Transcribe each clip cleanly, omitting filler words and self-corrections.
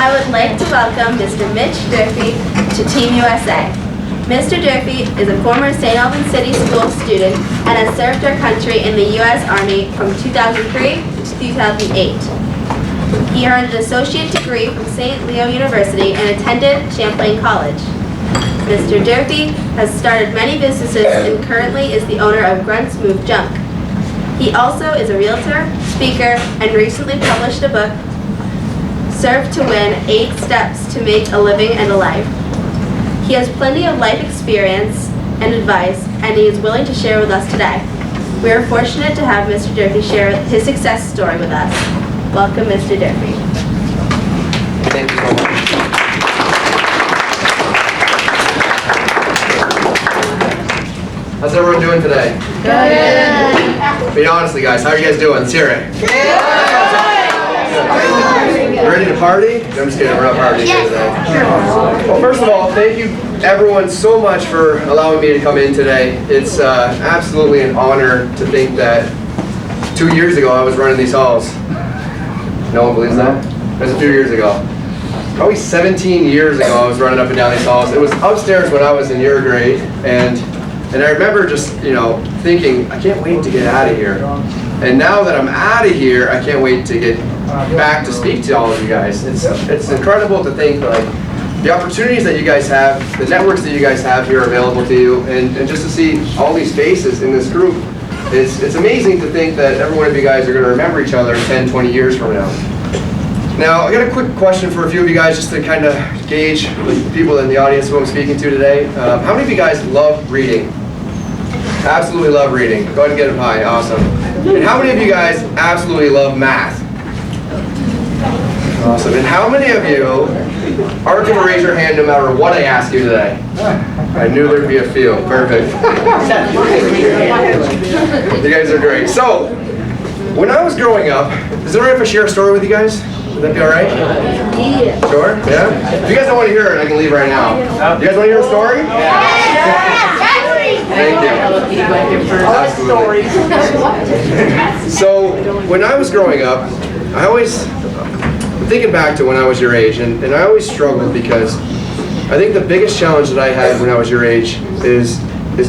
I would like to welcome Mr. Mitch Durfee to Team USA. Mr. Durfee is a former St. Albans City School student and has served our country in the U.S. Army from 2003 to 2008. He earned an associate degree from St. Leo University and attended Champlain College. Mr. Durfee has started many businesses and currently is the owner of Grunts Move Junk. He also is a realtor, speaker, and recently published a book, Serve to Win: 8 Steps to Make a Living and a Life. He has plenty of life experience and advice, and he is willing to share with us today. We are fortunate to have Mr. Durfee share his success story with us. Welcome, Mr. Durfee. Thank you so much. How's everyone doing today? Good. Be honestly, guys, how are you guys doing? Let's hear it. You ready to party? No, I'm just kidding, we're not partying here today. Well, first of all, thank you everyone so much for allowing me to come in today. It's absolutely an honor to think that 2 years ago I was running these halls. No one believes that? That was a few years ago. Probably 17 years ago I was running up and down these halls. It was upstairs when I was in your grade, and I remember just, thinking, I can't wait to get out of here. And now that I'm out of here, I can't wait to get back to speak to all of you guys. It's incredible to think like the opportunities that you guys have, the networks that you guys have here available to you, and just to see all these faces in this group. It's amazing to think that every one of you guys are going to remember each other 10, 20 years from now. Now, I got a quick question for a few of you guys just to kind of gauge with people in the audience who I'm speaking to today. How many of you guys love reading? Absolutely love reading. Go ahead and get them high. Awesome. And how many of you guys absolutely love math? Awesome. And how many of you aren't going to raise your hand no matter what I ask you today? I knew there'd be a few. Perfect. You guys are great. So, when I was growing up, is it all right if I share a story with you guys? Would that be all right? Yeah. Sure? Yeah? If you guys don't want to hear it, I can leave right now. You guys want to hear a story? Thank you. Absolutely. So, when I was growing up, I'm thinking back to when I was your age, and I always struggled because I think the biggest challenge that I had when I was your age is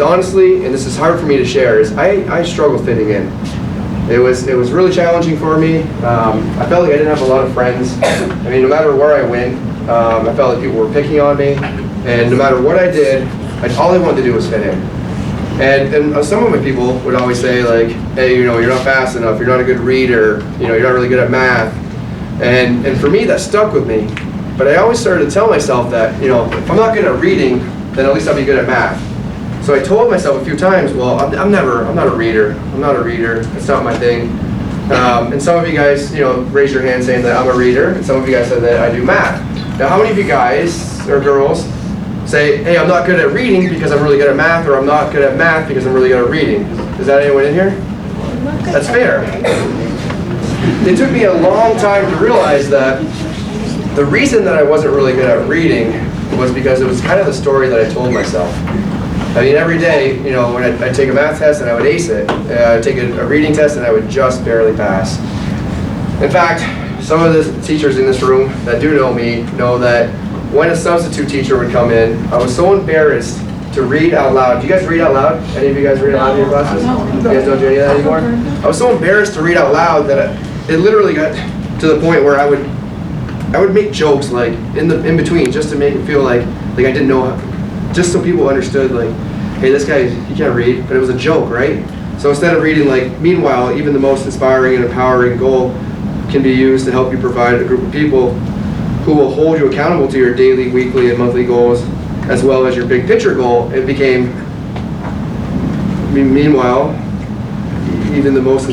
honestly, and this is hard for me to share, is I struggled fitting in. It was really challenging for me. I felt like I didn't have a lot of friends. I mean, no matter where I went, I felt like people were picking on me, and no matter what I did, all I wanted to do was fit in. And some of my people would always say like, hey, you're not fast enough, you're not a good reader, you're not really good at math. And for me, that stuck with me. But I always started to tell myself that, if I'm not good at reading, then at least I'll be good at math. So I told myself a few times, well, I'm not a reader. I'm not a reader. It's not my thing. And some of you guys, raised your hand saying that I'm a reader, and some of you guys said that I do math. Now, how many of you guys or girls say, hey, I'm not good at reading because I'm really good at math, or I'm not good at math because I'm really good at reading? Is that anyone in here? That's fair. It took me a long time to realize that the reason that I wasn't really good at reading was because it was kind of the story that I told myself. I mean, every day, when I'd take a math test and I would ace it, I'd take a reading test and I would just barely pass. In fact, some of the teachers in this room that do know me know that when a substitute teacher would come in, I was so embarrassed to read out loud. Do you guys read out loud? Any of you guys read out loud in your classes? You guys don't do any of that anymore? I was so embarrassed to read out loud that it literally got to the point where I would make jokes like in between just to make it feel like I didn't know, just so people understood like, hey, this guy, he can't read, but it was a joke, right? So instead of reading like, meanwhile, even the most inspiring and empowering goal can be used to help you provide a group of people who will hold you accountable to your daily, weekly, and monthly goals, as well as your big picture goal. It became, meanwhile, even the most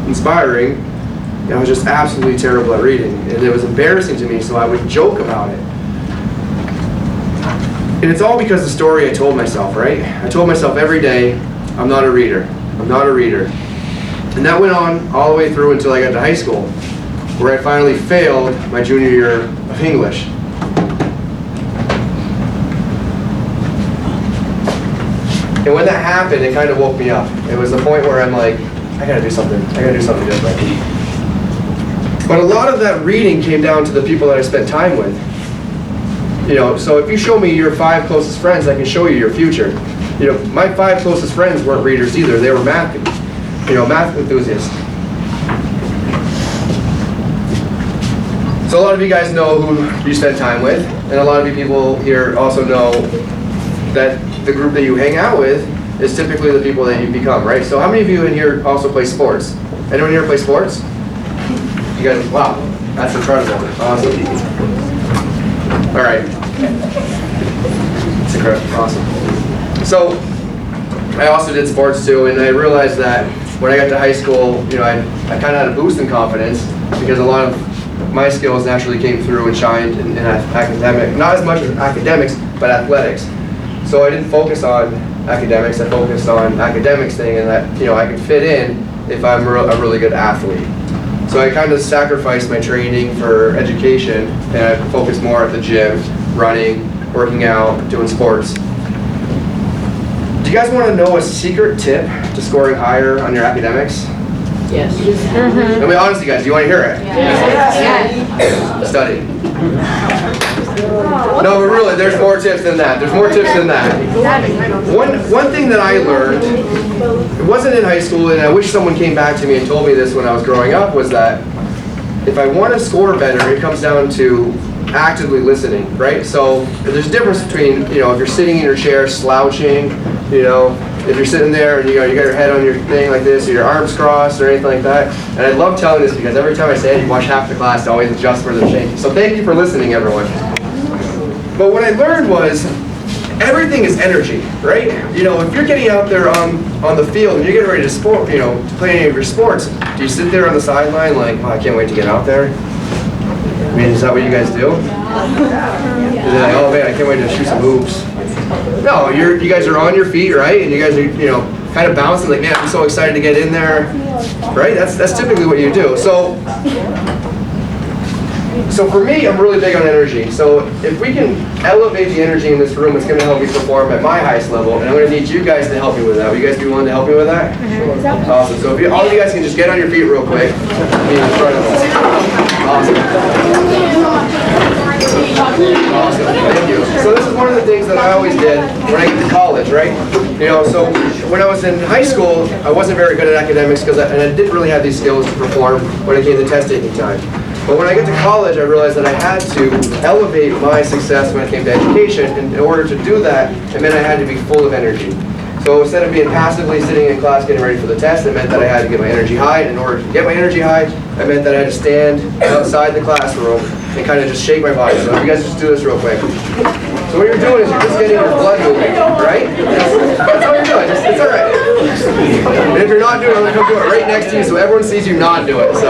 inspiring, I was just absolutely terrible at reading, and it was embarrassing to me, so I would joke about it. And it's all because of the story I told myself, right? I told myself every day, I'm not a reader. I'm not a reader. And that went on all the way through until I got to high school, where I finally failed my junior year of English. And when that happened, it kind of woke me up. It was the point where I'm like, I gotta do something different. But a lot of that reading came down to the people that I spent time with. You know, so if you show me your 5 closest friends, I can show you your future. You know, my 5 closest friends weren't readers either. They were math enthusiasts. So a lot of you guys know who you spend time with, and a lot of you people here also know that the group that you hang out with is typically the people that you become, right? So how many of you in here also play sports? Anyone here play sports? You guys, wow, that's incredible. Awesome. All right. It's incredible. Awesome. So I also did sports too, and I realized that when I got to high school, you know, I kind of had a boost in confidence because a lot of my skills naturally came through and shined in academic, not as much as academics, but athletics. So I didn't focus on academics, I focused on academics thing, and that, you know, I could fit in if I'm a really good athlete. So I kind of sacrificed my training for education, and I focused more at the gym, running, working out, doing sports. Do you guys want to know a secret tip to scoring higher on your academics? Yes. I mean, honestly, guys, do you want to hear it? Yes. Study. No, but really, there's more tips than that. There's more tips than that. One thing that I learned, it wasn't in high school, and I wish someone came back to me and told me this when I was growing up, was that if I want to score better, it comes down to actively listening, right? So there's a difference between, you know, if you're sitting in your chair slouching, you know, if you're sitting there and you got your head on your thing like this, or your arms crossed or anything like that. And I love telling this because every time I say it, you watch half the class to always adjust for the change. So thank you for listening, everyone. But what I learned was everything is energy, right? You know, if you're getting out there on the field and you're getting ready to play any of your sports, do you sit there on the sideline like, oh, I can't wait to get out there? I mean, is that what you guys do? Is it like, oh man, I can't wait to shoot some hoops? No, you guys are on your feet, right? And you guys are, you know, kind of bouncing like, man, I'm so excited to get in there, right? That's typically what you do. So for me, I'm really big on energy. So if we can elevate the energy in this room, it's going to help me perform at my highest level. And I'm going to need you guys to help me with that. Will you guys be willing to help me with that? Awesome. So if all of you guys can just get on your feet real quick. Be in front of us. Awesome. Awesome. Thank you. So this is one of the things that I always did when I get to college, right? You know, so when I was in high school, I wasn't very good at academics and I didn't really have these skills to perform when it came to test taking time. But when I get to college, I realized that I had to elevate my success when it came to education. And in order to do that, it meant I had to be full of energy. So instead of being passively sitting in class getting ready for the test, it meant that I had to get my energy high. And in order to get my energy high, it meant that I had to stand outside the classroom and kind of just shake my body. So if you guys just do this real quick. So what you're doing is you're just getting your blood moving, right? That's all you're doing. It's all right. And if you're not doing it, I'm going to come do it right next to you so everyone sees you not do it. So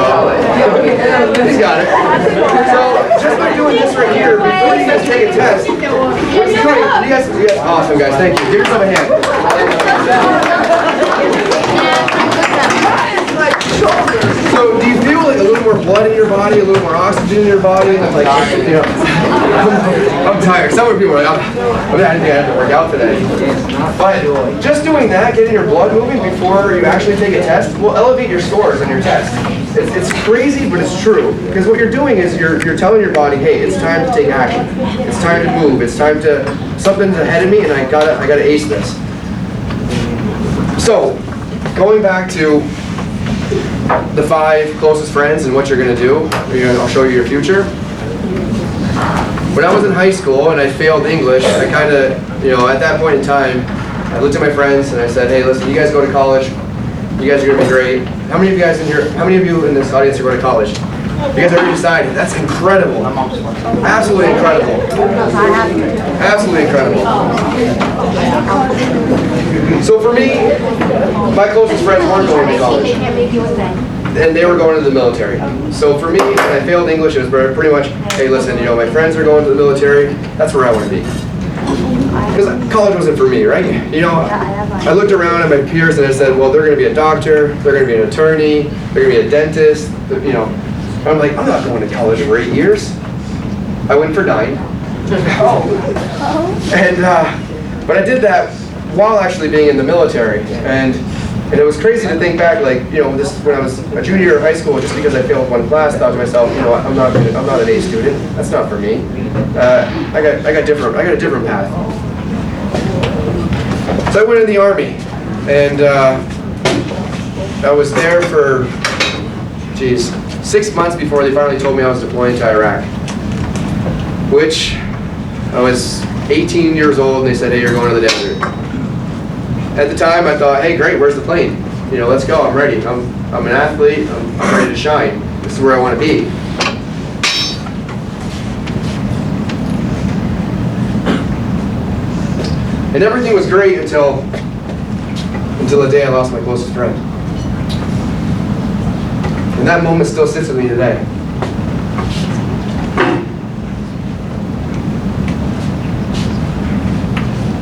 he's got it. So just by doing this right here, before you guys take a test, what you're doing, you guys, awesome guys, thank you. Give yourself a hand. So do you feel like a little more blood in your body, a little more oxygen in your body? Like, you know, I'm tired. Some people are like, I didn't think I had to work out today. But just doing that, getting your blood moving before you actually take a test, will elevate your scores on your test. It's crazy, but it's true. Because what you're doing is you're telling your body, hey, it's time to take action. It's time to move. It's time to, something's ahead of me and I gotta ace this. So, going back to the 5 closest friends and what you're going to do. I'll show you your future. When I was in high school and I failed English, I kind of, at that point in time, I looked at my friends and I said, hey, listen, you guys go to college. You guys are going to be great. How many of you guys in here, how many of you in this audience are going to college? You guys already decided. That's incredible. Absolutely incredible. Absolutely incredible. So for me, my closest friends weren't going to college. And they were going to the military. So for me, when I failed English, it was pretty much, hey, listen, my friends are going to the military. That's where I want to be. Because college wasn't for me, right? I looked around at my peers and I said, well, they're going to be a doctor, they're going to be an attorney, they're going to be a dentist, I'm like, I'm not going to college for 8 years. I went for 9. And, but I did that while actually being in the military. And And it was crazy to think back, like, you know, this when I was a junior year of high school, just because I failed one class, I thought to myself, you know, I'm not an A student. That's not for me. I got a different path. So I went in the Army, and I was there for, 6 months before they finally told me I was deploying to Iraq. Which I was 18 years old, and they said, hey, you're going to the desert. At the time, I thought, hey, great, where's the plane? You know, let's go, I'm ready. I'm an athlete, I'm ready to shine. This is where I want to be. And everything was great until the day I lost my closest friend. And that moment still sits with me today.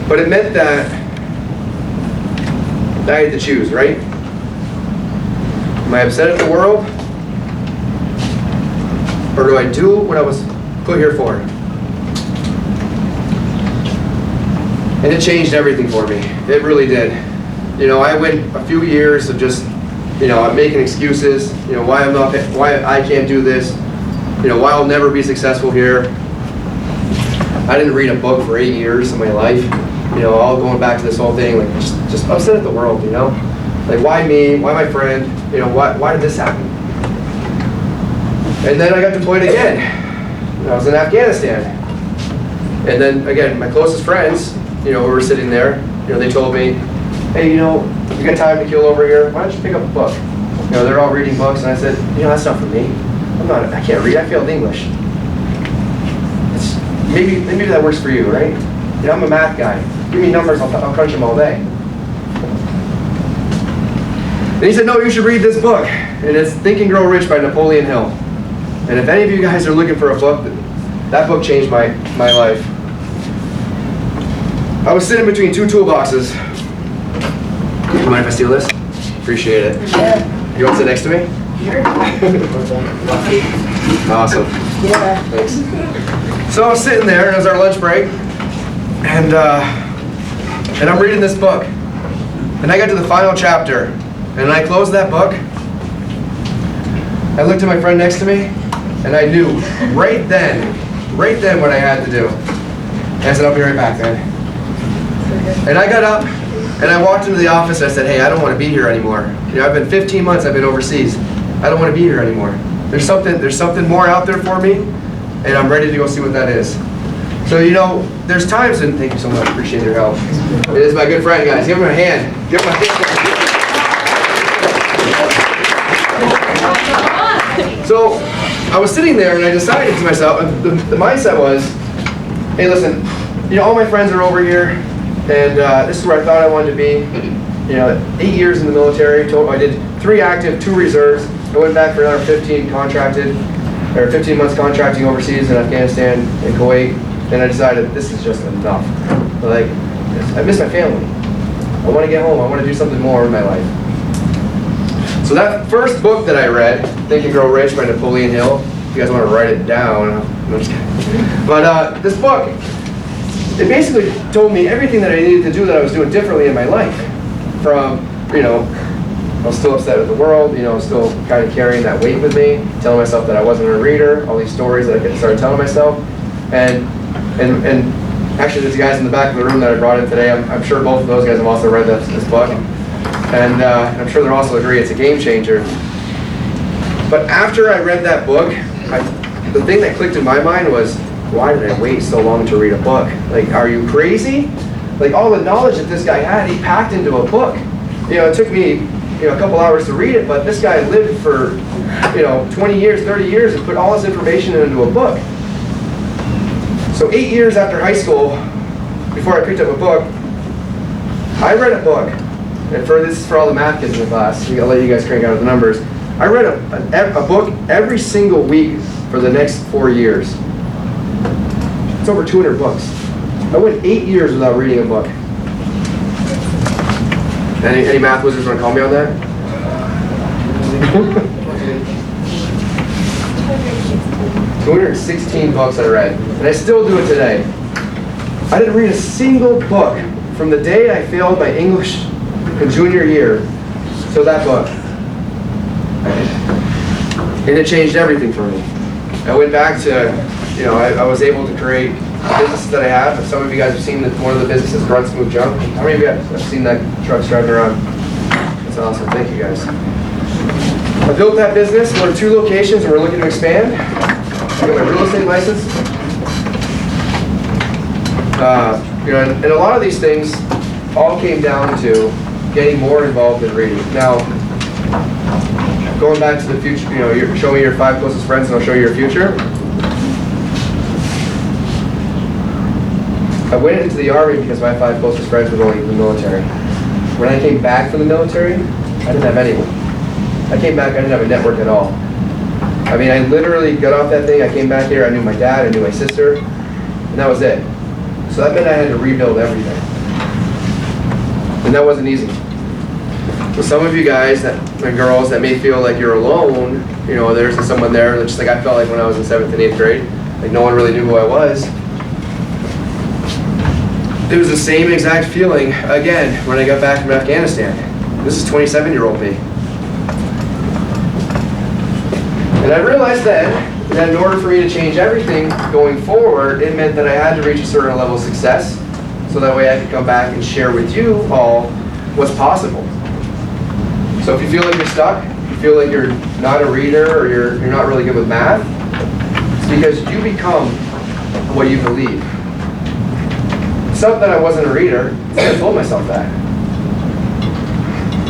But it meant that I had to choose, right? Am I upset at the world? Or do I do what I was put here for? And it changed everything for me. It really did. You know, I went a few years of just, you know, I'm making excuses, you know, why I can't do this, you know, why I'll never be successful here. I didn't read a book for 8 years of my life. You know, all going back to this whole thing, like just upset at the world, you know? Like, why me? Why my friend? You know, why did this happen? And then I got deployed again. I was in Afghanistan. And then, again, my closest friends, you know, we were sitting there, you know, they told me, hey, you know, you got time to kill over here? Why don't you pick up a book? You know, they're all reading books, and I said, you know, that's not for me. I can't read, I failed English. Maybe that works for you, right? You know, I'm a math guy. Give me numbers, I'll crunch them all day. And he said, no, you should read this book. And it's Think and Grow Rich by Napoleon Hill. And if any of you guys are looking for a book, that book changed my life. I was sitting between two toolboxes. You mind if I steal this? Appreciate it. Yeah. You want to sit next to me? Awesome. Yeah. Thanks. So I was sitting there, and it was our lunch break, and I'm reading this book. And I got to the final chapter, and I closed that book. I looked at my friend next to me, and I knew right then what I had to do. And I said, I'll be right back, man. And I got up, and I walked into the office, and I said, hey, I don't want to be here anymore. You know, I've been 15 months, I've been overseas. I don't want to be here anymore. There's something more out there for me, and I'm ready to go see what that is. So, you know, there's times, and thank you so much, appreciate your help. It is my good friend, guys. Give him a hand. Give him a hand. So, I was sitting there, and I decided to myself, the mindset was, hey, listen, you know, all my friends are over here, and this is where I thought I wanted to be. You know, 8 years in the military. I did 3 active, 2 reserves. I went back for another 15 months contracting overseas in Afghanistan and Kuwait. And I decided this is just enough. Like, I miss my family. I want to get home. I want to do something more in my life. So that first book that I read, Think and Grow Rich by Napoleon Hill. If you guys want to write it down, I'm just kidding. But this book, it basically told me everything that I needed to do that I was doing differently in my life. From, you know, I was still upset with the world, you know, still kind of carrying that weight with me, telling myself that I wasn't a reader, all these stories that I started telling myself. And actually there's guys in the back of the room that I brought in today. I'm sure both of those guys have also read this book. And I'm sure they'll also agree it's a game changer. But after I read that book, the thing that clicked in my mind was, why did I wait so long to read a book? Like, are you crazy? Like, all the knowledge that this guy had, he packed into a book. You know, it took me, you know, a couple hours to read it, but this guy lived for, you know, 20 years, 30 years and put all this information into a book. So 8 years after high school, before I picked up a book, I read a book. And this is for all the math kids in the class. I'll let you guys crank out the numbers. I read a book every single week for the next 4 years. It's over 200 books. I went 8 years without reading a book. Any math wizards want to call me on that? 216 books I read, and I still do it today. I didn't read a single book from the day I failed my English in junior year So that book, and it changed everything for me. I went back to, I was able to create businesses that I have. Some of you guys have seen one of the businesses, Grunt Smooth Jump. How many of you guys have seen that truck driving around? That's awesome. Thank you guys. I built that business. We're in 2 locations and we're looking to expand. I got my real estate license. And a lot of these things all came down to getting more involved in reading. Now, going back to the future, show me your 5 closest friends and I'll show you your future. I went into the Army because my 5 closest friends were going to the military. When I came back from the military, I didn't have anyone. I came back, I didn't have a network at all. I mean, I literally got off that thing, I came back here, I knew my dad, I knew my sister, and that was it. So that meant I had to rebuild everything. And that wasn't easy. So some of you guys and girls that may feel like you're alone, there's someone there, just like I felt like when I was in 7th and 8th grade, like no one really knew who I was. It was the same exact feeling, again, when I got back from Afghanistan. This is 27-year-old me. And I realized then that in order for me to change everything going forward, it meant that I had to reach a certain level of success, so that way I could come back and share with you all what's possible. So if you feel like you're stuck, you feel like you're not a reader, or you're not really good with math, it's because you become what you believe. It's not that I wasn't a reader, I told myself that.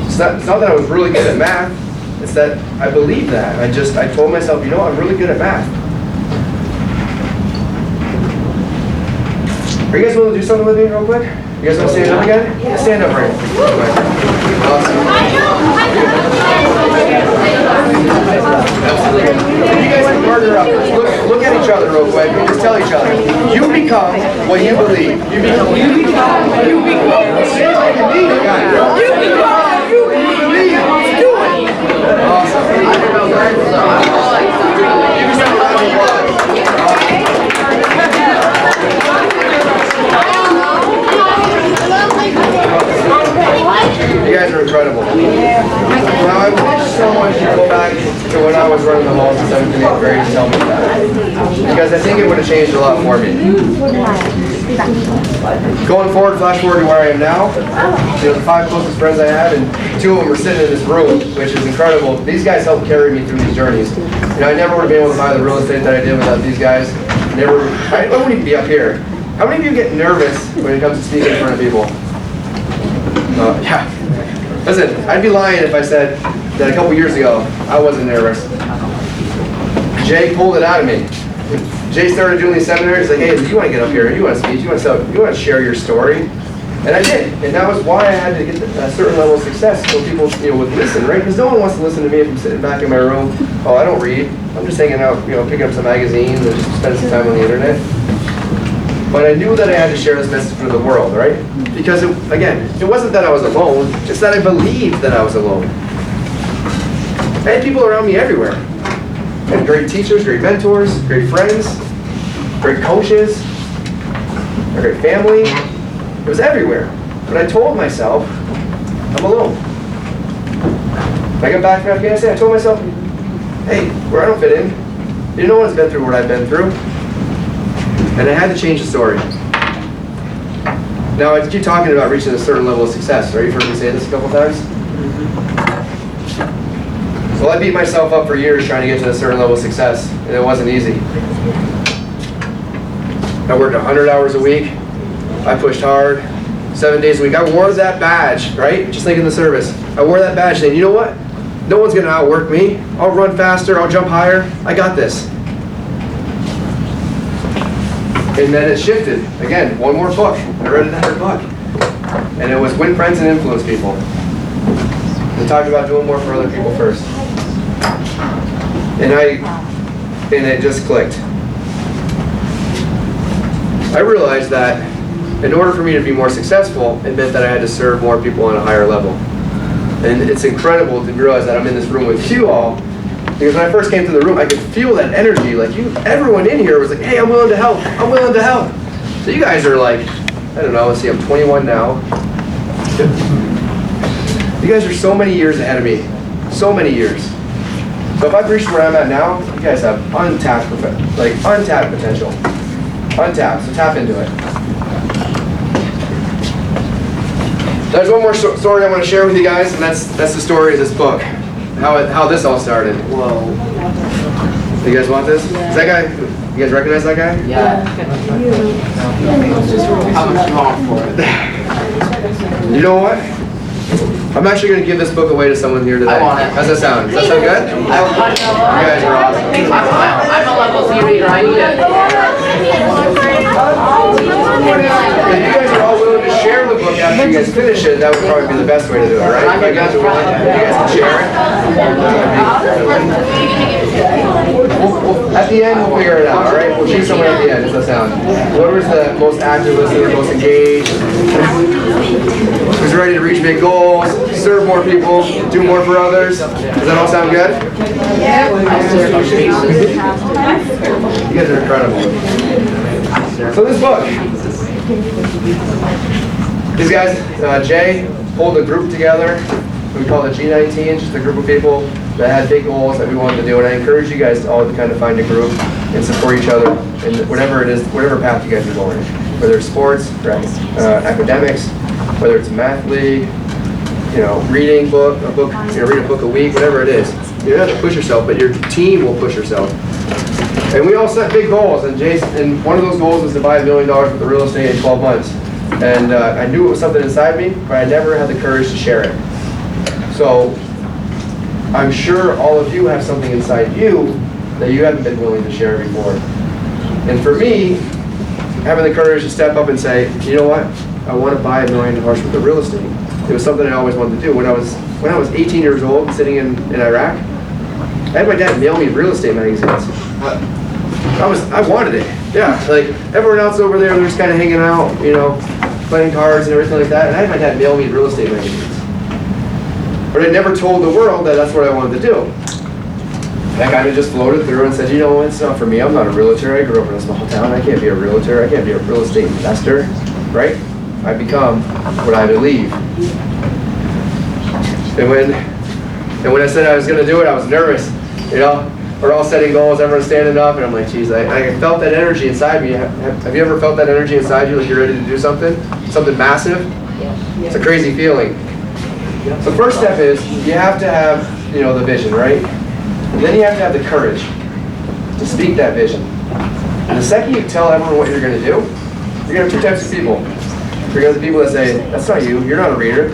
It's not that I was really good at math, it's that I believed that. I told myself, I'm really good at math. Are you guys willing to do something with me real quick? You guys want to stand up again? Yeah. Stand up right. Awesome. You guys can partner up. Look at each other real quick and just tell each other. You become what you believe. You become what you believe. You become what you believe. Do it. Awesome. You guys are incredible. Now I wish someone could go back to when I was running the halls in 7th and 8th grade and tell me that. Because I think it would have changed a lot for me. Going forward, flash forward to where I am now, the 5 closest friends I had, and 2 of them are sitting in this room, which is incredible. These guys helped carry me through these journeys. I never would have been able to buy the real estate that I did without these guys. I wouldn't even be up here. How many of you get nervous when it comes to speaking in front of people? Yeah. Listen, I'd be lying if I said that a couple years ago I wasn't nervous. Jay pulled it out of me. Jay started doing these seminars. Like, hey, you want to get up here? You want to speak? You want to share your story? And I did, and that was why I had to get a certain level of success so people, would listen, right? Because no one wants to listen to me if I'm sitting back in my room. Oh, I don't read. I'm just hanging out, picking up some magazines and just spending some time on the internet. But I knew that I had to share this message with the world, right? Because, it wasn't that I was alone, it's that I believed that I was alone. I had people around me everywhere. I had great teachers, great mentors, great friends, great coaches, a great family. It was everywhere. But I told myself, I'm alone. When I got back from Afghanistan, I told myself, hey, where I don't fit in, no one's been through what I've been through. And I had to change the story. Now, I keep talking about reaching a certain level of success, right? You've heard me say this a couple times. Well, I beat myself up for years trying to get to a certain level of success, and it wasn't easy. I worked 100 hours a week. I pushed hard, 7 days a week. I wore that badge, right? Just like in the service. I wore that badge saying, you know what? No one's going to outwork me. I'll run faster. I'll jump higher. I got this. And then it shifted. Again, one more book. I read another book. And it was Win Friends and Influence People. We talked about doing more for other people first. And it just clicked. I realized that in order for me to be more successful, it meant that I had to serve more people on a higher level. And it's incredible to realize that I'm in this room with you all, because when I first came to the room, I could feel that energy. Like everyone in here was like, hey, I'm willing to help. I'm willing to help. So you guys are like, I don't know, let's see, I'm 21 now. You guys are so many years ahead of me. So many years. So if I've reached where I'm at now, you guys have untapped potential. Untapped, so tap into it. There's one more story I want to share with you guys, and that's the story of this book. How this all started. Whoa. You guys want this? Is that guy, you guys recognize that guy? Yeah. How much you want for it? You know what? I'm actually going to give this book away to someone here today. I want it. How's that sound? Does that sound good? You guys are awesome. I'm a level C reader. I need it. If you guys are all willing to share the book after you guys finish it, that would probably be the best way to do it, right? If you guys are willing, you guys can share it. At the end, we'll figure it out, all right? We'll choose someone at the end. Does that sound? Whoever's the most active listener, most engaged, who's ready to reach big goals, serve more people, do more for others. Does that all sound good? Yeah. You guys are incredible. So this book, these guys, Jay, pulled a group together. We call it G19, just a group of people that had big goals that we wanted to do. And I encourage you guys all to kind of find a group and support each other in whatever it is, whatever path you guys are going. Whether it's sports, academics, whether it's a math league, reading read a book a week, whatever it is. You don't have to push yourself, but your team will push yourself. And we all set big goals, and one of those goals was to buy $1 million worth of real estate in 12 months. And I knew it was something inside me, but I never had the courage to share it. So I'm sure all of you have something inside you that you haven't been willing to share before. And for me, having the courage to step up and say, you know what, I want to buy $1 million worth of real estate. It was something I always wanted to do. When I was 18 years old, sitting in Iraq, I had my dad mail me real estate magazines. I wanted it. Yeah, like everyone else over there, they're just kind of hanging out, playing cards and everything like that. And I had my dad mail me real estate magazines. But I never told the world that that's what I wanted to do. That kind of just floated through and said, you know, it's not for me. I'm not a realtor. I grew up in a small town. I can't be a realtor. I can't be a real estate investor, right? I become what I believe. And when I said I was going to do it, I was nervous. We're all setting goals, everyone's standing up, and I'm like, geez, I felt that energy inside me. Have you ever felt that energy inside you, like you're ready to do something massive? Yeah. It's a crazy feeling. So first step is you have to have, the vision, right? And then you have to have the courage to speak that vision. And the second you tell everyone what you're going to do, you're going to have two types of people. You're going to have the people that say, that's not you, you're not a reader,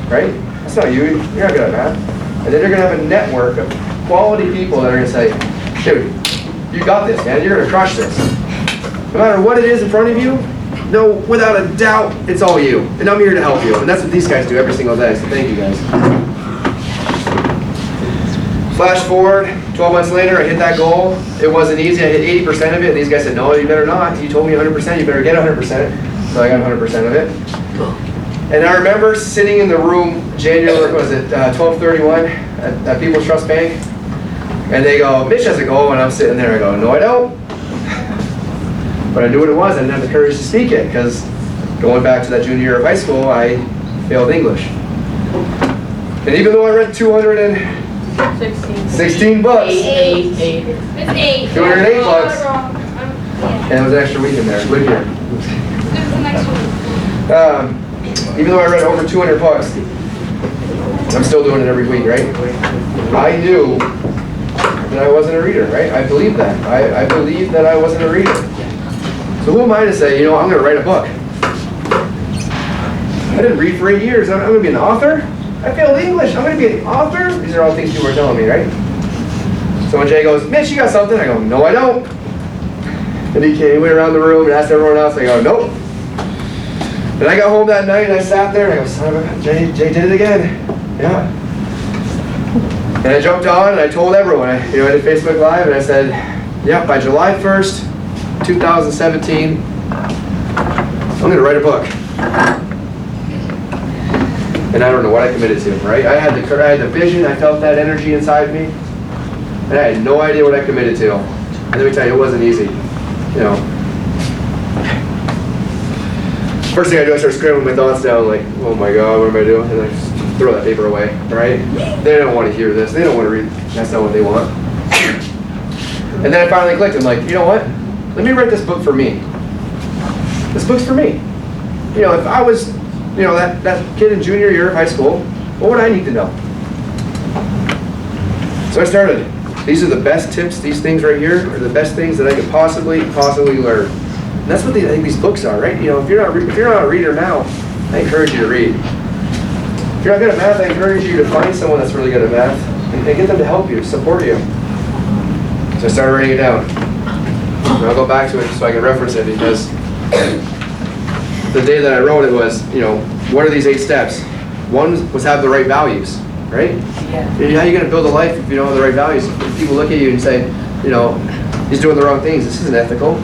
right? That's not you, you're not good at math. And then you're going to have a network of quality people that are going to say, dude, you got this, man, you're going to crush this. No matter what it is in front of you, no, without a doubt, it's all you. And I'm here to help you. And that's what these guys do every single day, so thank you guys. Flash forward, 12 months later, I hit that goal. It wasn't easy, I hit 80% of it. These guys said, no, you better not. You told me 100%, you better get 100%. So I got 100% of it. And I remember sitting in the room, January, 12/31 at People's Trust Bank. And they go, Mitch has a goal, and I'm sitting there, I go, no I don't. But I knew what it was, I didn't have the courage to speak it, because going back to that junior year of high school, I failed English. And even though I read 216 books, It's 8. 208 books, and there was an extra week in there, live here. Even though I read over 200 books, I'm still doing it every week, right? I knew that I wasn't a reader, right? I believed that. I believed that I wasn't a reader. So who am I to say, I'm going to write a book? I didn't read for 8 years. I'm going to be an author? I failed English. I'm going to be an author? These are all things people are telling me, right? So when Jay goes, Mitch, you got something? I go, no, I don't. And he went around the room and asked everyone else. I go, nope. And I got home that night and I sat there and I go, son of a, Jay did it again. Yeah. And I jumped on and I told everyone. I did Facebook Live and I said, yeah, by July 1st, 2017, I'm going to write a book. And I don't know what I committed to, right? I had the vision, I felt that energy inside me, and I had no idea what I committed to. And let me tell you, it wasn't easy. First thing I do, I start scrambling my thoughts down, like, oh my God, what am I doing? And I throw that paper away, right? They don't want to hear this. They don't want to read. That's not what they want. And then I finally clicked. I'm like, you know what? Let me write this book for me. This book's for me. You know, if I was, you know, that kid in junior year of high school, what would I need to know? So I started. These are the best tips. These things right here are the best things that I could possibly learn. And that's what I think these books are, right? You know, if you're not a reader now, I encourage you to read. If you're not good at math, I encourage you to find someone that's really good at math and get them to help you, support you. So I started writing it down. And I'll go back to it so I can reference it, because the day that I wrote it was, you know, what are these 8 steps? One was have the right values, right? Yeah. How are you going to build a life if you don't have the right values? If people look at you and say, you know, he's doing the wrong things, this isn't ethical.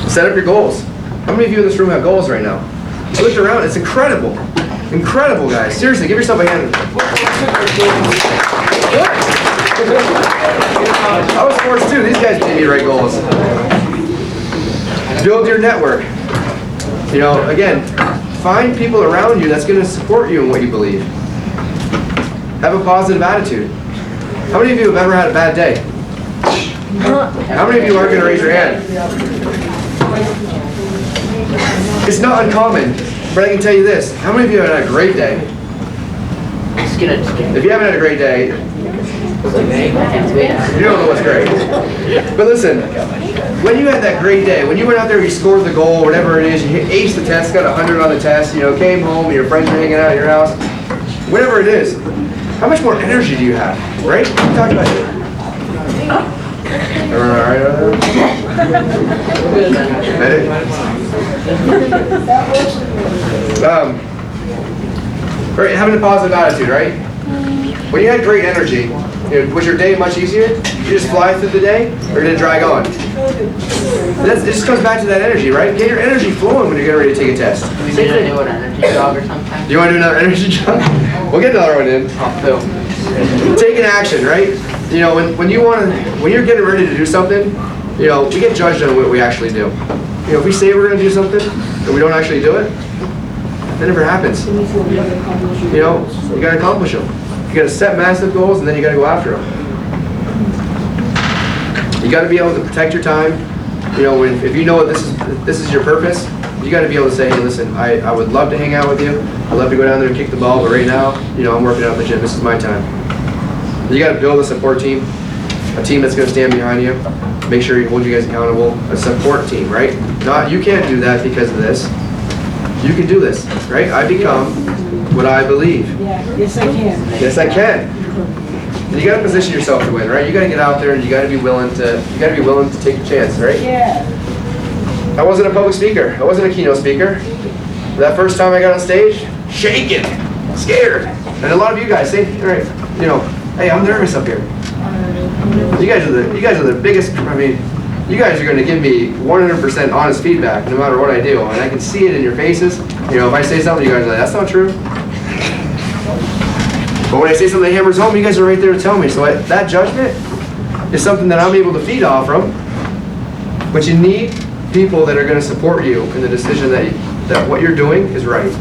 Set up your goals. How many of you in this room have goals right now? You look around, it's incredible. Incredible, guys. Seriously, give yourself a hand. I was forced too. These guys made me write goals. Build your network. You know, again, find people around you that's going to support you in what you believe. Have a positive attitude. How many of you have ever had a bad day? How many of you aren't going to raise your hand? It's not uncommon, but I can tell you this. How many of you have had a great day? If you haven't had a great day, you don't know what's great. But listen, when you had that great day, when you went out there, you scored the goal, whatever it is, you aced the test, got 100 on the test, you know, came home, and your friends are hanging out at your house, whatever it is, how much more energy do you have, right? Talk about it. Everyone all right over there? Right, having a positive attitude, right? When you had great energy, you know, was your day much easier? You just fly through the day, or did it drag on? It just comes back to that energy, right? Get your energy flowing when you're getting ready to take a test. We need to do an energy jog or something. You want to do another energy jog? We'll get another one in. Taking action, right? You know, when you're getting ready to do something, you know, we get judged on what we actually do. You know, if we say we're going to do something and we don't actually do it, that never happens. You know, you got to accomplish them. You got to set massive goals, and then you got to go after them. You got to be able to protect your time. You know, if you know this is your purpose, you got to be able to say, hey, listen, I would love to hang out with you. I'd love to go down there and kick the ball, but right now, you know, I'm working out at the gym. This is my time. You got to build a support team, a team that's going to stand behind you. Make sure you hold you guys accountable. A support team, right? Not you can't do that because of this. You can do this, right? I become what I believe. Yeah, yes I can. Yes, I can. And you got to position yourself to win, right? You got to get out there and you got to be willing to take the chance, right? Yeah. I wasn't a public speaker. I wasn't a keynote speaker. That first time I got on stage, shaking, scared. And a lot of you guys say, right, you know, hey, I'm nervous up here. You guys are the biggest. I mean, you guys are going to give me 100% honest feedback no matter what I do, and I can see it in your faces. You know, if I say something, you guys are like, that's not true. But when I say something that hammers home, you guys are right there to tell me. So that judgment is something that I'm able to feed off from. But you need people that are going to support you in the decision that what you're doing is right.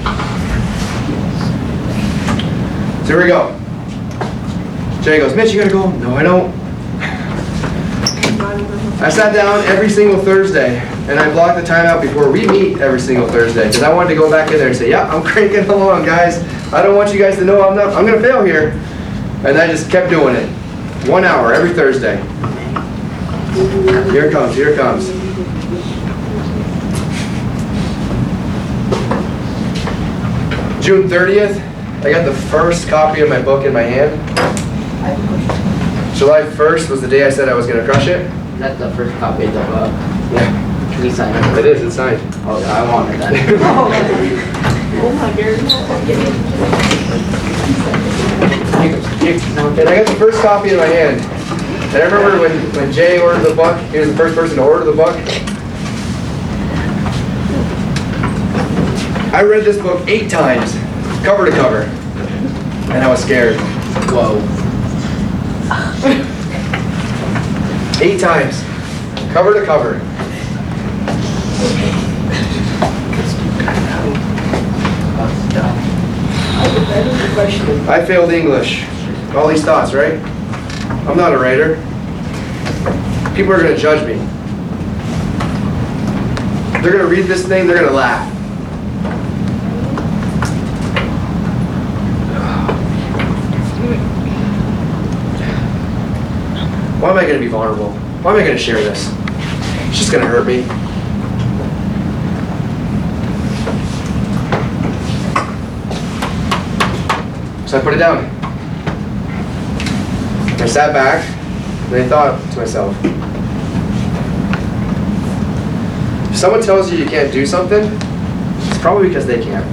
So here we go. Jay goes, Mitch, you got to go? No, I don't. I sat down every single Thursday, and I blocked the time out before we meet every single Thursday, because I wanted to go back in there and say, yeah, I'm cranking along, guys. I don't want you guys to know I'm going to fail here. And I just kept doing it. 1 hour every Thursday. Here it comes, here it comes. June 30th, I got the first copy of my book in my hand. July 1st was the day I said I was going to crush it. That's the first copy of the book. Yeah. Can you sign it? It is, it's signed. Oh, I wanted that. Oh my goodness. And I got the first copy in my hand. And I remember when Jay ordered the book, he was the first person to order the book. I read this book 8 times, cover to cover. And I was scared. Whoa. 8 times, cover to cover. That is the question. I failed English. All these thoughts, right? I'm not a writer. People are going to judge me. They're going to read this thing, they're going to laugh. Why am I going to be vulnerable? Why am I going to share this? It's just going to hurt me. So I put it down. I sat back and I thought to myself, if someone tells you you can't do something, it's probably because they can't.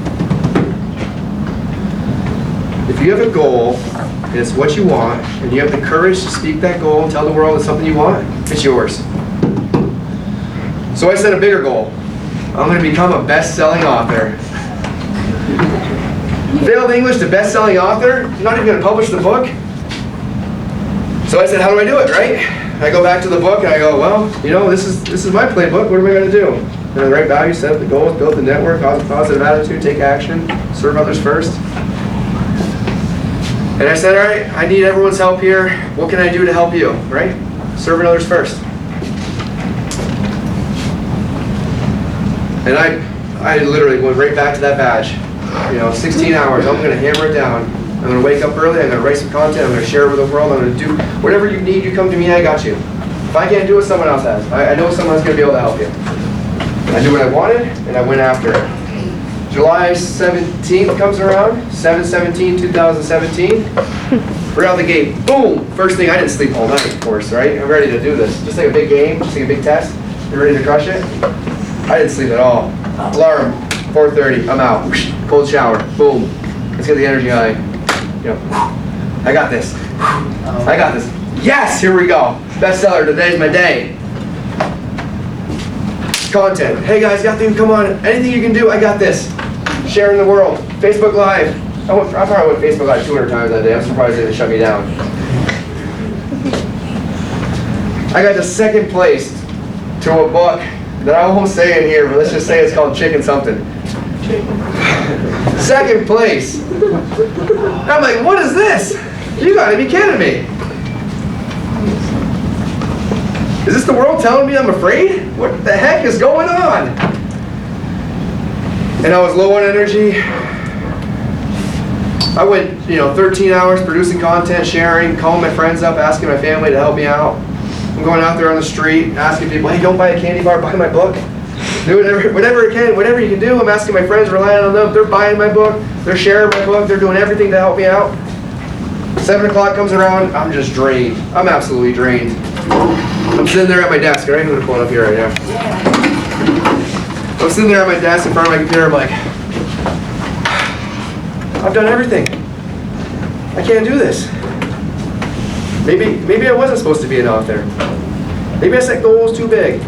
If you have a goal and it's what you want, and you have the courage to speak that goal and tell the world it's something you want, it's yours. So I set a bigger goal. I'm going to become a best-selling author. Failed English to best-selling author? I'm not even going to publish the book? So I said, how do I do it, right? I go back to the book and I go, well, you know, this is my playbook. What am I going to do? And the right values, set up the goals, build the network, positive attitude, take action, serve others first. And I said, all right, I need everyone's help here. What can I do to help you, right? Serving others first. And I literally went right back to that badge. 16 hours, I'm going to hammer it down. I'm going to wake up early, I'm going to write some content, I'm going to share it with the world, I'm going to do whatever you need, you come to me, I got you. If I can't do it, someone else has. I know someone's going to be able to help you. I knew what I wanted, and I went after it. July 17th comes around, 7/17/2017. Right out the gate, boom! First thing, I didn't sleep all night, of course, right? I'm ready to do this. Just like a big game, just like a big test. You're ready to crush it? I didn't sleep at all. Alarm, 4:30, I'm out. Cold shower, boom. Let's get the energy high. I got this. I got this. Yes, here we go. Bestseller, today's my day. Content. Hey guys, got things, come on. Anything you can do, I got this. Sharing the world. Facebook Live. I probably went Facebook Live 200 times that day. I'm surprised they didn't shut me down. I got to second place to a book that I won't say in here, but let's just say it's called Chicken Something. Second place. I'm like, what is this? You gotta be kidding me. Is this the world telling me I'm afraid? What the heck is going on? And I was low on energy. I went, 13 hours producing content, sharing, calling my friends up, asking my family to help me out. I'm going out there on the street, asking people, hey, don't buy a candy bar, buy my book. Do whatever you can do. I'm asking my friends, relying on them. They're buying my book. They're sharing my book. They're doing everything to help me out. 7 o'clock comes around. I'm just drained. I'm absolutely drained. I'm sitting there at my desk. All right, I'm going to pull it up here right now. I'm sitting there at my desk in front of my computer. I'm like, I've done everything. I can't do this. Maybe I wasn't supposed to be an author. Maybe I set goals too big.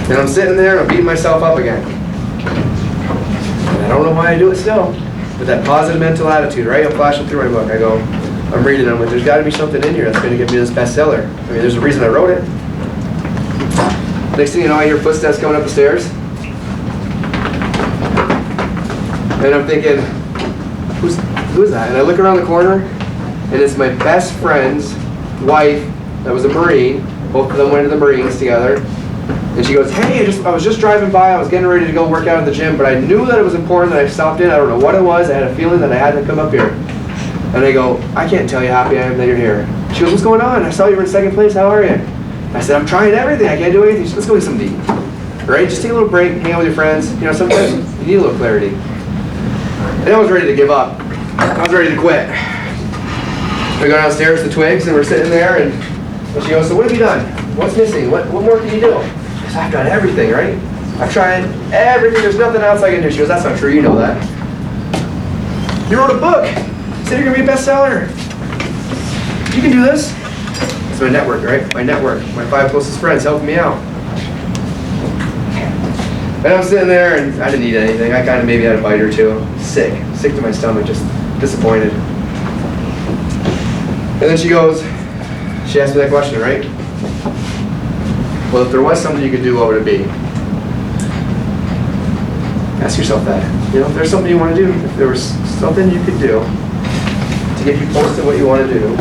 And I'm sitting there and I'm beating myself up again. And I don't know why I do it still. But that positive mental attitude, right? I'm flashing through my book. I go, I'm reading it. I'm like, there's got to be something in here that's going to give me this bestseller. I mean, there's a reason I wrote it. Next thing you know, I hear footsteps coming up the stairs. And I'm thinking, who's that? And I look around the corner, and it's my best friend's wife that was a Marine. Both of them went to the Marines together. And she goes, hey, I was just driving by. I was getting ready to go work out at the gym, but I knew that it was important that I stopped in. I don't know what it was. I had a feeling that I had to come up here. And I go, I can't tell you how happy I am that you're here. She goes, what's going on? I saw you were in second place. How are you? I said, I'm trying everything. I can't do anything. She said, let's go get something to eat. Right? Just take a little break, hang out with your friends. Sometimes you need a little clarity. And I was ready to give up. I was ready to quit. We go downstairs to Twigs, and we're sitting there, and she goes, so what have you done? What's missing? What more can you do? I said, I've done everything, right? I've tried everything. There's nothing else I can do. She goes, that's not true. You know that. You wrote a book. You said you're going to be a bestseller. You can do this. It's my network, right? My network. My 5 closest friends helping me out. And I'm sitting there, and I didn't eat anything. I kind of maybe had a bite or two. Sick to my stomach, just disappointed. And then she asked me that question, right? Well, if there was something you could do, what would it be? Ask yourself that. You know, if there's something you want to do, if there was something you could do to get you close to what you want to do,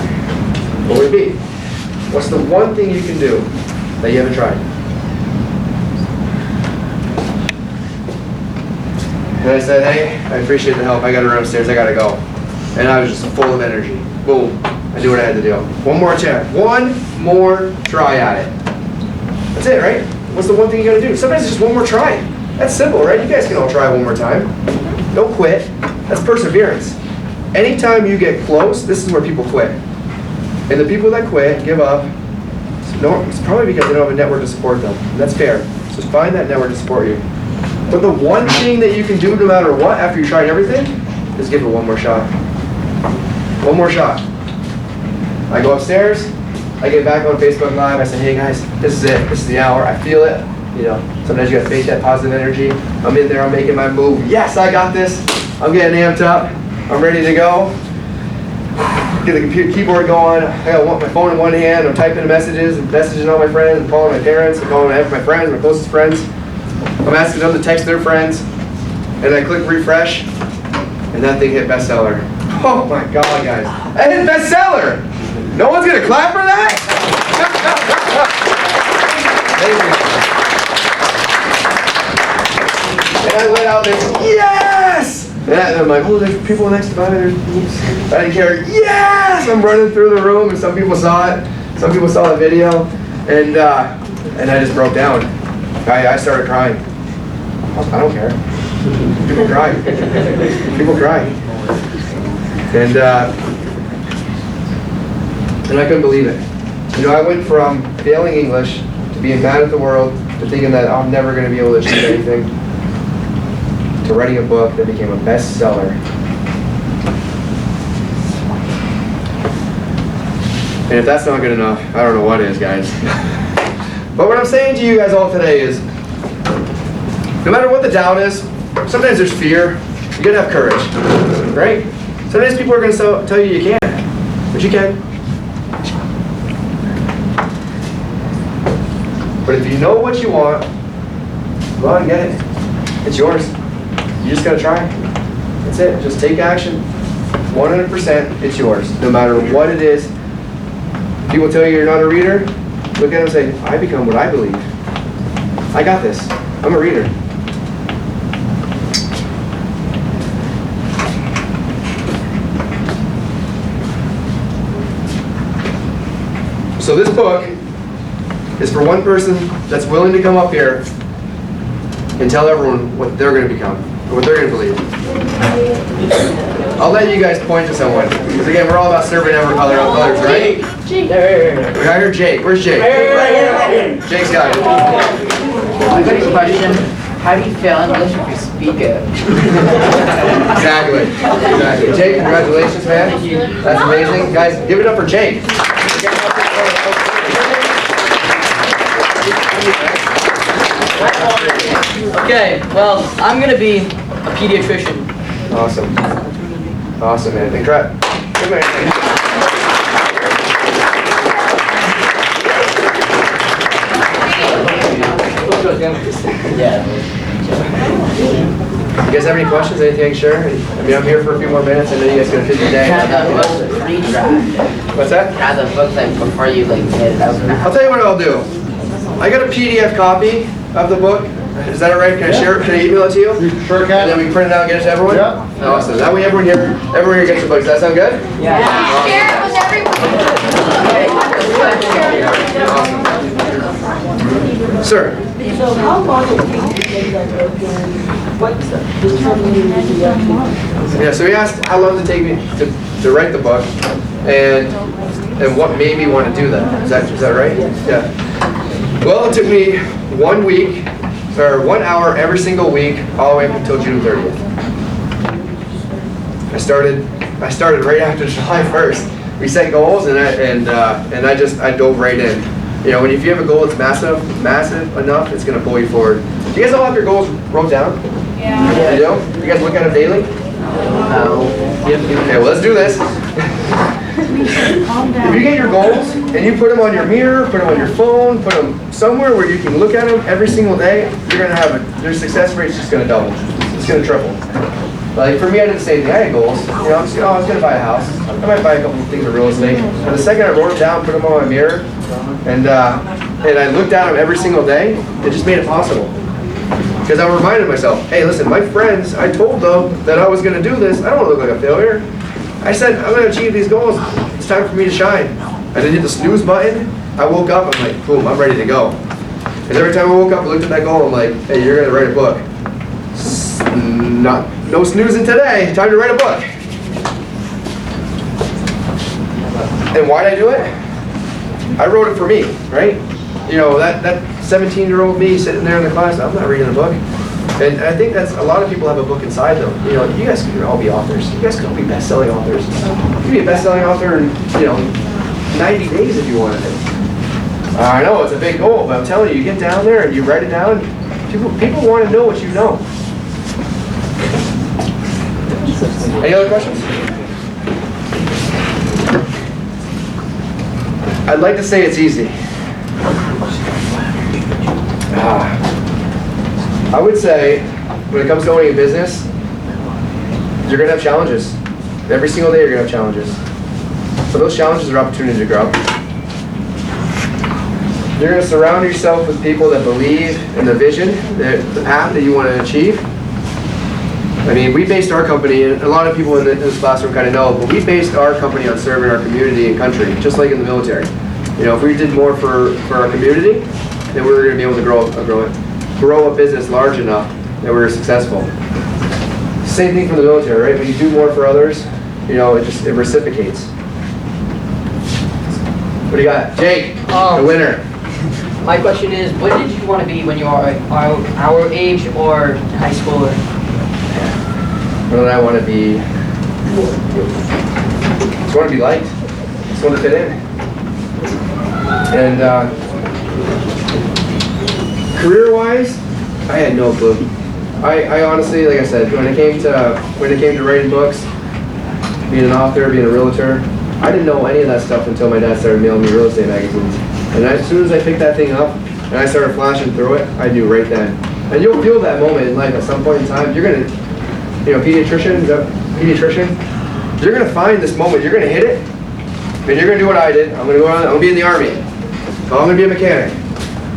what would it be? What's the one thing you can do that you haven't tried? And I said, hey, I appreciate the help. I got to run upstairs. I got to go. And I was just full of energy. Boom. I did what I had to do. One more chance. One more try at it. That's it, right? What's the one thing you got to do? Sometimes it's just one more try. That's simple, right? You guys can all try one more time. Don't quit. That's perseverance. Anytime you get close, this is where people quit. And the people that quit, give up, it's probably because they don't have a network to support them. And that's fair. So find that network to support you. But the one thing that you can do no matter what after you tried everything is give it one more shot. One more shot. I go upstairs, I get back on Facebook Live, I say, hey guys, this is it, this is the hour, I feel it. You know, sometimes you gotta face that positive energy. I'm in there, I'm making my move. Yes, I got this. I'm getting amped up. I'm ready to go. Get the computer keyboard going. I got my phone in one hand, I'm typing messages, and messaging all my friends, and calling my parents, and calling my friends, my closest friends. I'm asking them to text their friends, and I click refresh, and that thing hit bestseller. Oh my God, guys. I hit bestseller! No one's gonna clap for that? And I let out this, yes! And I'm like, oh, there's people next to me. I didn't care, yes! I'm running through the room, and some people saw it. Some people saw the video, and I just broke down. I started crying. I don't care. People cry. People cry. And I couldn't believe it. You know, I went from failing English to being mad at the world to thinking that I'm never going to be able to achieve anything to writing a book that became a bestseller. And if that's not good enough, I don't know what is, guys. But what I'm saying to you guys all today is, no matter what the doubt is, sometimes there's fear. You gotta have courage, right? Sometimes people are gonna tell you you can't, but you can. But if you know what you want, go out and get it. It's yours. You just gotta try. That's it. Just take action. 100%, it's yours. No matter what it is. People tell you you're not a reader. Look at them and say, I become what I believe. I got this. I'm a reader. So this book is for one person that's willing to come up here and tell everyone what they're going to become, or what they're going to believe. I'll let you guys point to someone, because again, we're all about serving others, right? Jake. I heard Jake. Where's Jake? Jake's got it. I got a question. How do you fail English if you speak it? Exactly. Jake, congratulations, man. That's amazing. Guys, give it up for Jake. Okay, well, I'm gonna be a pediatrician. Awesome. Awesome, man. Come here. Yeah. You guys have any questions? Anything I can share? I mean, I'm here for a few more minutes. I know you guys got a busy day. Have the book pre-draft. What's that? Have the book like before you like hit it out. I'll tell you what I'll do. I got a PDF copy of the book. Is that all right? Can I share it? Can I email it to you? Sure And can. then we can print it out and get it to everyone? Yeah. Awesome. That way everyone here gets the book. Does that sound good? Share it with everyone. Sir? So how long will it take to make that book and what's determining the actual? Yeah, so he asked how long does it take me to write the book and what made me want to do that. Is that right? Yeah. Well, it took me 1 week, or 1 hour every single week, all the way up until June 30th. I started right after July 1st. We set goals, and I dove right in. You know, if you have a goal that's massive enough, it's going to pull you forward. Do you guys all have your goals wrote down? Yeah. You do? You guys look at them daily? No. Okay, well, let's do this. If you get your goals and you put them on your mirror, put them on your phone, put them somewhere where you can look at them every single day, you're gonna have your success rate's just gonna double. it's gonna triple. Like for me, I did the same thing. I had goals. You know, I was gonna buy a house. I might buy a couple of things of real estate. And the second I wrote them down, put them on my mirror, and I looked at them every single day, it just made it possible. Because I reminded myself, hey, listen, my friends, I told them that I was gonna do this. I don't wanna look like a failure. I said, I'm gonna achieve these goals. It's time for me to shine. I didn't hit the snooze button. I woke up, I'm like, boom, I'm ready to go. And every time I woke up, I looked at that goal, I'm like, hey, you're gonna write a book. No snoozing today, time to write a book. And why'd I do it? I wrote it for me, right? You know, that 17-year-old me sitting there in the class, I'm not reading a book. And I think that's, a lot of people have a book inside them. You know, you guys could all be authors. You guys could all be best-selling authors. You could be a best-selling author in, 90 days if you wanted to. I know, it's a big goal, but I'm telling you, you get down there and you write it down, people want to know what you know. Any other questions? I'd like to say it's easy. I would say, when it comes to owning a business, you're going to have challenges. Every single day you're going to have challenges. So those challenges are opportunities to grow. You're going to surround yourself with people that believe in the vision, the path that you want to achieve. I mean, we based our company, and a lot of people in this classroom kind of know, but we based our company on serving our community and country, just like in the military. You know, if we did more for our community, then we were going to be able to grow a business large enough that we were successful. Same thing for the military, right? When you do more for others, it reciprocates. What do you got? Jake, the winner. My question is, what did you want to be when you are our age or in high school? What did I want to be? I just want to be liked. I just want to fit in. And career-wise, I had no clue. I honestly, like I said, when it came to writing books, being an author, being a realtor, I didn't know any of that stuff until my dad started mailing me real estate magazines. And as soon as I picked that thing up and I started flashing through it, I knew right then. And you'll feel that moment in life at some point in time. You're gonna, pediatrician, you're gonna find this moment. You're gonna hit it, and you're gonna do what I did. I'm gonna be in the Army. Oh, I'm gonna be a mechanic.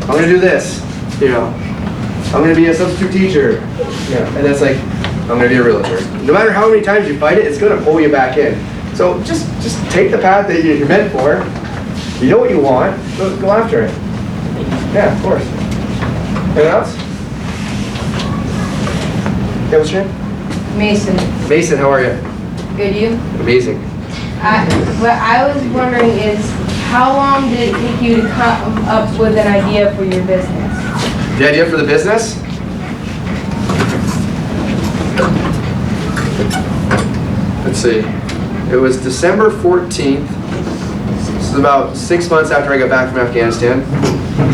I'm gonna do this. I'm gonna be a substitute teacher. And that's like, I'm gonna be a realtor. No matter how many times you fight it, it's gonna pull you back in. So just take the path that you're meant for. You know what you want, go after it. Yeah, of course. Anyone else? Yeah, what's your name? Mason. Mason, how are you? Good, you? Amazing. What I was wondering is, how long did it take you to come up with an idea for your business? The idea for the business? Let's see. It was December 14th. This is about 6 months after I got back from Afghanistan.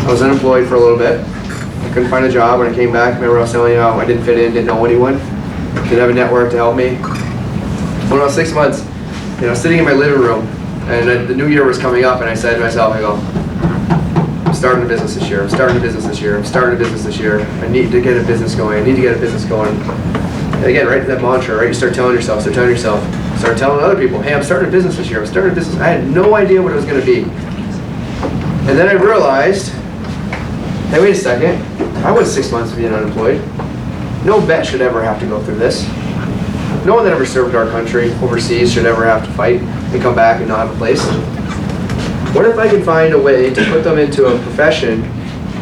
I was unemployed for a little bit. I couldn't find a job. When I came back, remember I was telling you how I didn't fit in, didn't know anyone, didn't have a network to help me. When I was 6 months, sitting in my living room, and the new year was coming up, and I said to myself, I'm starting a business this year. I'm starting a business this year. I'm starting a business this year. I need to get a business going. I need to get a business going. And again, right, that mantra, right? You start telling yourself, start telling other people, hey, I'm starting a business this year. I'm starting a business. I had no idea what it was going to be. And then I realized, hey, wait a second. I went 6 months of being unemployed. No vet should ever have to go through this. No one that ever served our country overseas should ever have to fight and come back and not have a place. What if I can find a way to put them into a profession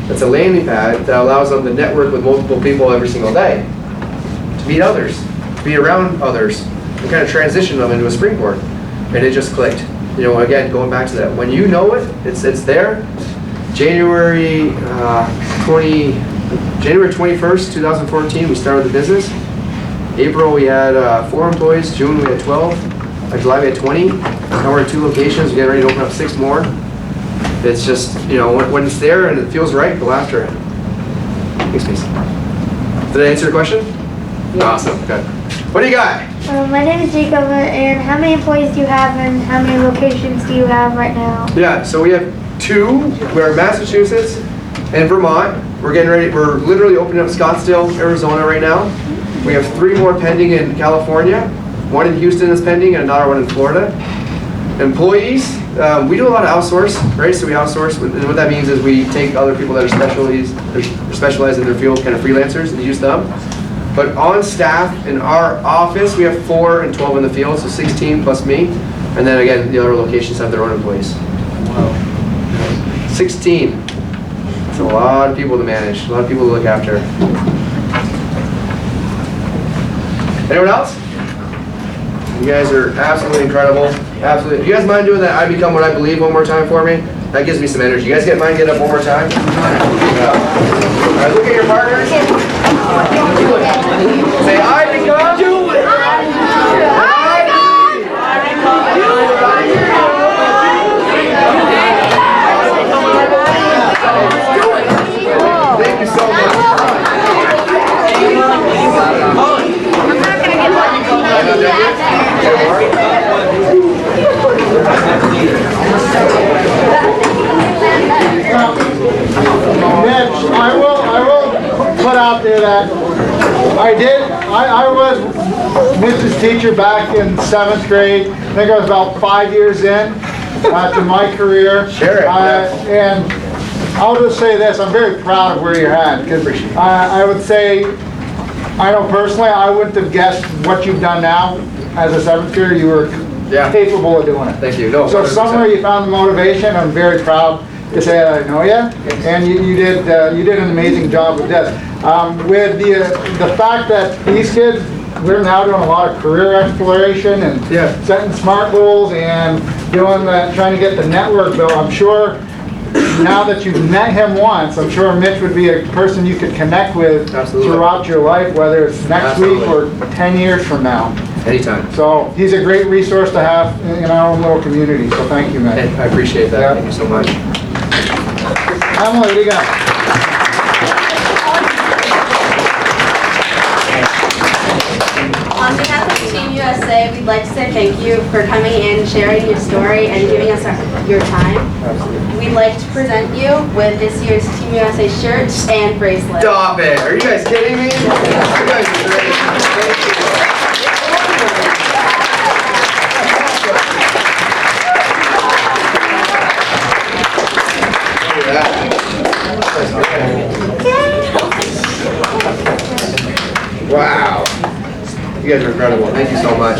that's a landing pad that allows them to network with multiple people every single day, to meet others, to be around others, and kind of transition them into a springboard. And it just clicked. Again, going back to that, when you know it, it's there. January 21st, 2014, we started the business. April, we had 4 employees. June, we had 12. July, we had 20. Now we're at 2 locations. We're getting ready to open up 6 more. It's just, when it's there and it feels right, go after it. Thanks, Mason. Did I answer your question? Yeah. Awesome. Good. What do you got? My name is Jacob, and how many employees do you have, and how many locations do you have right now? Yeah, so we have 2. We're in Massachusetts and Vermont. We're getting ready. We're literally opening up Scottsdale, Arizona right now. We have 3 more pending in California. 1 in Houston is pending and another 1 in Florida. Employees, we do a lot of outsource, right? So we outsource, and what that means is we take other people that are specialized in their field, kind of freelancers, and use them. But on staff in our office, we have 4 and 12 in the field, so 16 plus me. And then again, the other locations have their own employees. 16. It's a lot of people to manage, a lot of people to look after. Anyone else? You guys are absolutely incredible. Absolutely. Do you guys mind doing that I become what I believe one more time for me? That gives me some energy. You guys mind get up one more time? Yeah. All right, look at your partners. Say, I become. Do it. Thank you so much. Mitch, I will put out there that I was Mitch's teacher back in 7th grade. I think I was about 5 years in to my career. Sure. And I'll just say this, I'm very proud of where you're at. Because I would say, I know personally, I wouldn't have guessed what you've done now as a 7th grader. You were capable of doing it. Thank you. No, so 100%. somewhere you found the motivation. I'm very proud to say I know you, and you did an amazing job with this. With the fact that these kids, we're now doing a lot of career exploration and setting SMART goals and doing trying to get the network built. I'm sure now that you've met him once, I'm sure Mitch would be a person you could connect with throughout your life, whether it's next week or 10 years from now. Anytime. So he's a great resource to have in our own little community. So thank you, Mitch. I appreciate that. Thank you so much. Emily, what do you got? On behalf of Team USA, we'd like to say thank you for coming in, sharing your story, and giving us your time. We'd like to present you with this year's Team USA shirt and bracelet. Stop it. Are you guys kidding me? You guys are great. Thank you. Wow. You guys are incredible. Thank you so much.